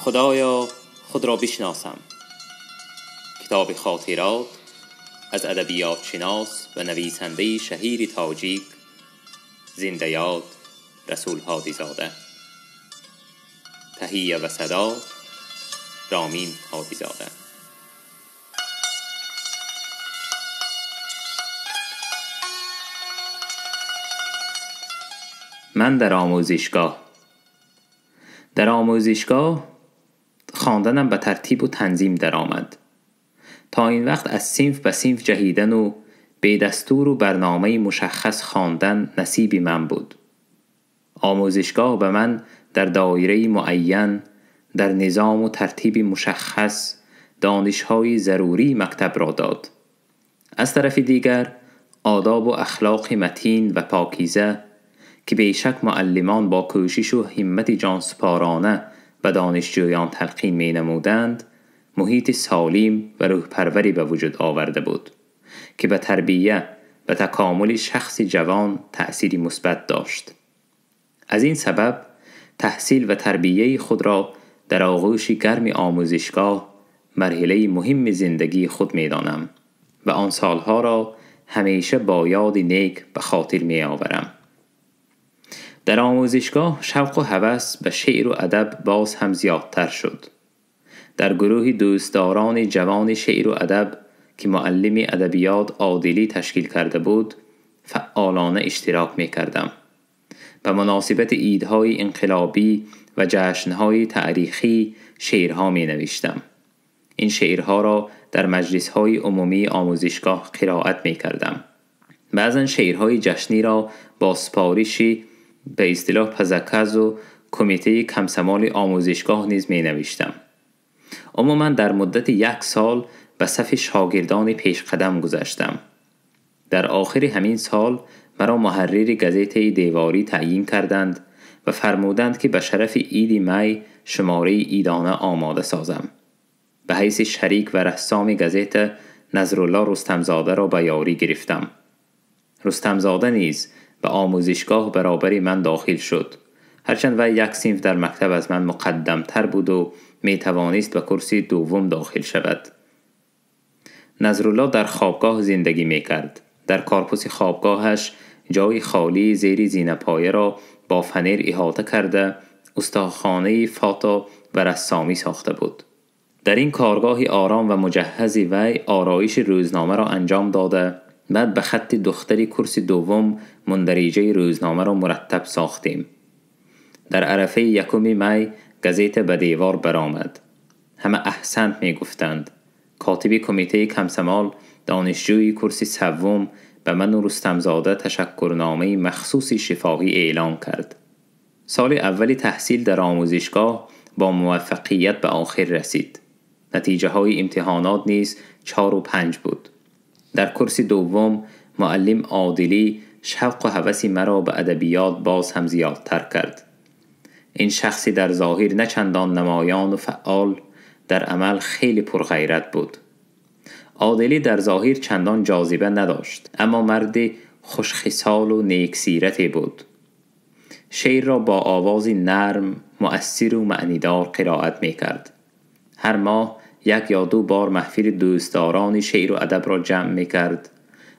خدایا خود را بشناسم. کتاب خاطرات از ادبیات شناس و نویسنده شهیر تاجیک زنده یاد رسول هادی زاده. تهیه و صدا رامین هادی زاده. من در آموزشگاه خواندنم به ترتیب و تنظیم درآمد. تا این وقت از صنف به صنف جهیدن و به دستور و برنامه مشخص خواندن نصیبی من بود. آموزشگاه به من در دایره معین، در نظام و ترتیب مشخص دانش‌های ضروری مکتب را داد. از طرف دیگر آداب و اخلاق متین و پاکیزه که بیشک معلمان با کوشش و همت جانسپارانه به دانشجویان تلقین می نمودند، محیط سالم و روح پروری به وجود آورده بود که به تربیت و تکامل شخص جوان تأثیری مثبت داشت. از این سبب تحصیل و تربیه خود را در آغوش گرم آموزشگاه مرحله مهم زندگی خود می دانم و آن سالها را همیشه با یاد نیک به خاطر می آورم. در آموزشگاه شوق و هوس به شعر و ادب باز هم زیادتر شد. در گروه دوستداران جوان شعر و ادب که معلم ادبیات عادلی تشکیل کرده بود فعالانه اشتراک می کردم. به مناسبت عیدهای انقلابی و جشنهای تاریخی شعرها می نوشتم. این شعرها را در مجلسهای عمومی آموزشگاه قرائت می کردم. بعضن شعرهای جشنی را با سپارشی به اصطلاح پزکز و کمیته کمسمال آموزشگاه نیز می نوشتم. عموما در مدت 1 سال به صف شاگردان پیش قدم گذشتم. در آخر همین سال مرا محرر گزیته دیواری تعیین کردند و فرمودند که به شرف عید می شماره عیدانه آماده سازم. به حیث شریک و رسام گزیته نظرالله رستمزاده را به یاری گرفتم. رستمزاده نیز به آموزشگاه برابر من داخل شد، هرچند و 1 صنف در مکتب از من مقدم تر بود و می توانست به کرسی دوم داخل شود. نظرالله در خوابگاه زندگی می کرد. در کارپوس خوابگاهش جای خالی زیر زینه پایه را با فنر احاطه کرده استاخانه فاتا و رسامی ساخته بود. در این کارگاه آرام و مجهز وی آرایش روزنامه را انجام داده، بعد به خط دختری کرسی دوم مندرجه روزنامه را مرتب ساختیم. در عرفه 1 می گزیته به دیوار برآمد. همه احسنت می گفتند. کاتب کمیته کمسمال دانشجوی کرسی سوم به من و رستمزاده تشکرنامه مخصوص شفاهی اعلام کرد. سال اول تحصیل در آموزشگاه با موفقیت به آخر رسید. نتیجه های امتحانات نیز 4 و 5 بود. در کرسی دوم معلم عادلی شوق و هوس مرا به ادبیات باز هم زیادتر کرد. این شخصی در ظاهر نه چندان نمایان و فعال، در عمل خیلی پرغیرت بود. عادلی در ظاهر چندان جاذبه نداشت، اما مرد خوشخصال و نیک سیرتی بود. شعر را با آوازی نرم، مؤثر و معنیدار قرائت می کرد. هر ماه 1 یا 2 بار محفل دوستداران شعر و ادب را جمع می کرد.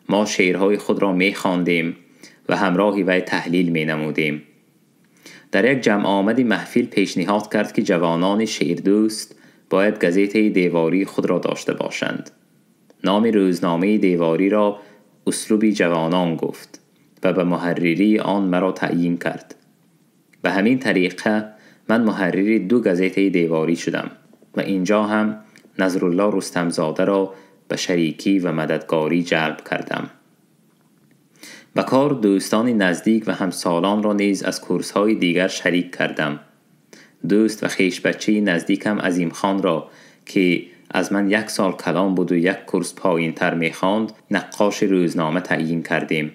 ما شعرهای خود را می خواندیم و همراه وی تحلیل می نمودیم. در یک جمع آمدی محفل پیشنهاد کرد که جوانان شعر دوست باید گزیته دیواری خود را داشته باشند. نام روزنامه دیواری را اسلوبی جوانان گفت و به محرری آن مرا تعیین کرد. به همین طریقه من محرر 2 گزیته دیواری شدم و اینجا هم نظرالله رستمزاده را به شریکی و مددگاری جلب کردم. به کار دوستان نزدیک و همسالان را نیز از کورس‌های دیگر شریک کردم. دوست و خویش بچه نزدیکم عظیم خان را که از من 1 سال کلان بود و 1 کورس پایین تر می خواند نقاش روزنامه تعیین کردیم.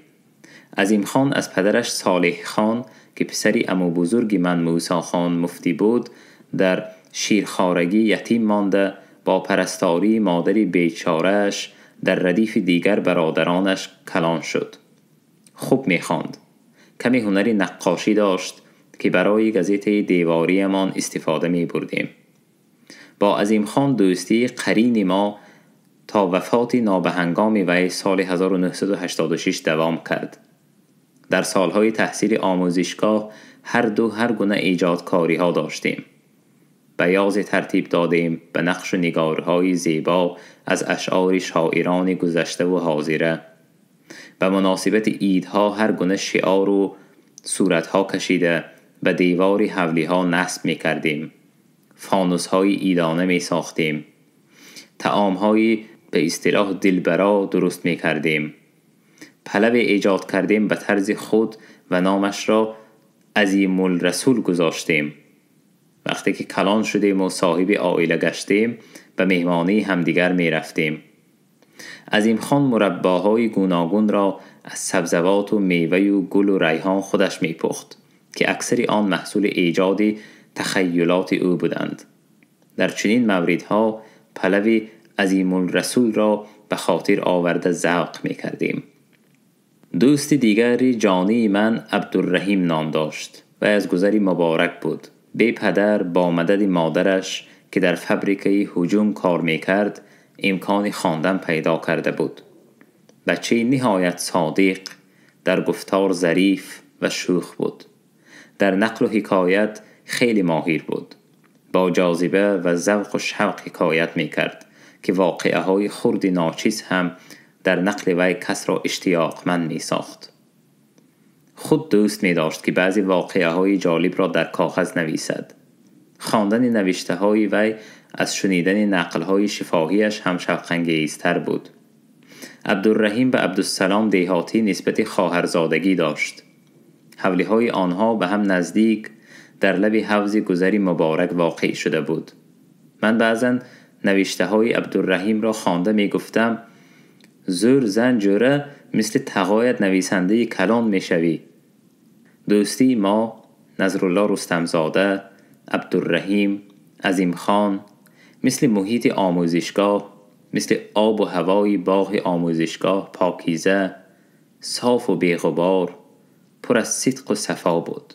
عظیم خان از پدرش صالح خان که پسری عمو بزرگ من موسی خان مفتی بود در شیرخوارگی یتیم مانده، با پرستاری مادری بیچاره‌اش در ردیف دیگر برادرانش کلان شد. خوب می خواند. کمی هنری نقاشی داشت که برای گزیته دیواریمان استفاده می بردیم. با عظیم خان دوستی قرین ما تا وفات نابهنگام وی سال 1986 دوام کرد. در سالهای تحصیل آموزشگاه هر گونه ایجادکاری ها داشتیم. بیاض ترتیب دادیم به نقش و نگارهای زیبا از اشعار شاعران گذشته و حاضره. به مناسبت عیدها هر گونه شعار و صورتها کشیده به دیوار حولی ها نصب می کردیم. فانوس های عیدانه می ساختیم. طعام های به اصطلاح دلبرا درست می کردیم. پلو ایجاد کردیم به طرز خود و نامش را عظیم الرسول گذاشتیم. وقتی که کلان شدیم و صاحب عائله گشتیم به مهمانی همدیگر می رفتیم. عظیم خان مرباهای گوناگون را از سبزوات و میوه و گل و ریحان خودش می پخت که اکثر آن محصول ایجاد تخیلات او بودند. در چنین موردها پلو عظیم الرسول را به خاطر آورده ذوق می کردیم. دوست دیگری جانی من عبدالرحیم نام داشت و از گذری مبارک بود. بی پدر با مدد مادرش که در فبریکه هجوم کار می کرد امکان خواندن پیدا کرده بود. بچه نهایت صادق، در گفتار ظریف و شوخ بود. در نقل و حکایت خیلی ماهر بود. با جاذبه و ذوق و شوق حکایت می کرد که واقعه های خرد ناچیز هم در نقل وی کس را اشتیاقمند می ساخت. خود دوست می داشت که بعضی واقعه های جالب را در کاغذ نویسد. خواندن نوشته های وی از شنیدن نقل های شفاهیش هم شوق انگیزتر بود. عبدالرحیم به عبدالسلام دیهاتی نسبت خواهرزادگی داشت. حولی های آنها به هم نزدیک در لب حوض گذری مبارک واقع شده بود. من بعضا نوشته های عبدالرحیم را خوانده می گفتم زور زن جوره مثل تقاید نویسنده کلان می شوی. دوستی ما، نظرالله رستمزاده، عبدالرحیم، عظیم خان، مثل محیط آموزشگاه، مثل آب و هوای باغ آموزشگاه پاکیزه، صاف و بیغبار، پر از صدق و صفا بود.